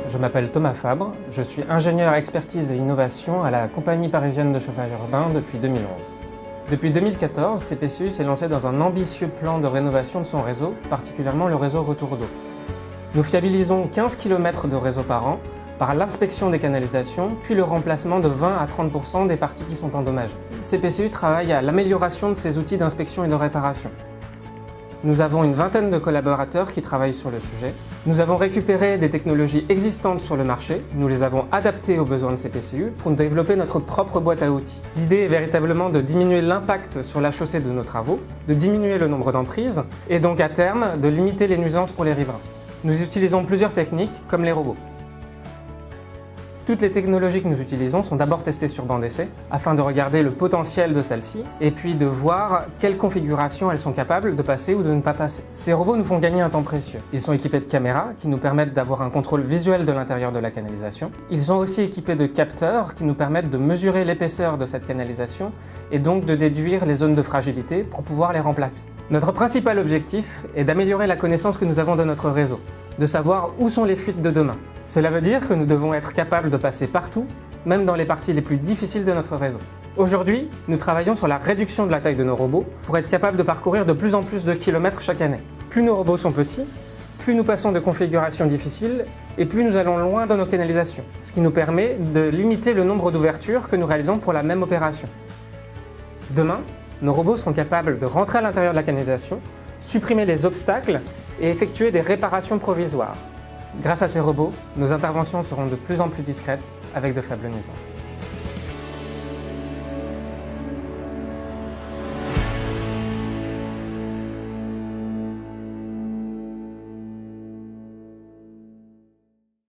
Je m'appelle Thomas Fabre, je suis ingénieur expertise et innovation à la compagnie parisienne de chauffage urbain depuis 2011. Depuis 2014, CPCU s'est lancé dans un ambitieux plan de rénovation de son réseau, particulièrement le réseau retour d'eau. Nous fiabilisons 15 km de réseau par an par l'inspection des canalisations, puis le remplacement de 20 à 30% des parties qui sont endommagées. CPCU travaille à l'amélioration de ses outils d'inspection et de réparation. Nous avons une vingtaine de collaborateurs qui travaillent sur le sujet. Nous avons récupéré des technologies existantes sur le marché, nous les avons adaptées aux besoins de CPCU pour développer notre propre boîte à outils. L'idée est véritablement de diminuer l'impact sur la chaussée de nos travaux, de diminuer le nombre d'emprises et donc à terme de limiter les nuisances pour les riverains. Nous utilisons plusieurs techniques comme les robots. Toutes les technologies que nous utilisons sont d'abord testées sur banc d'essai afin de regarder le potentiel de celles-ci et puis de voir quelles configurations elles sont capables de passer ou de ne pas passer. Ces robots nous font gagner un temps précieux. Ils sont équipés de caméras qui nous permettent d'avoir un contrôle visuel de l'intérieur de la canalisation. Ils sont aussi équipés de capteurs qui nous permettent de mesurer l'épaisseur de cette canalisation et donc de déduire les zones de fragilité pour pouvoir les remplacer. Notre principal objectif est d'améliorer la connaissance que nous avons de notre réseau, de savoir où sont les fuites de demain. Cela veut dire que nous devons être capables de passer partout, même dans les parties les plus difficiles de notre réseau. Aujourd'hui, nous travaillons sur la réduction de la taille de nos robots pour être capables de parcourir de plus en plus de kilomètres chaque année. Plus nos robots sont petits, plus nous passons de configurations difficiles et plus nous allons loin dans nos canalisations, ce qui nous permet de limiter le nombre d'ouvertures que nous réalisons pour la même opération. Demain, nos robots seront capables de rentrer à l'intérieur de la canalisation, supprimer les obstacles et effectuer des réparations provisoires. Grâce à ces robots, nos interventions seront de plus en plus discrètes avec de faibles nuisances.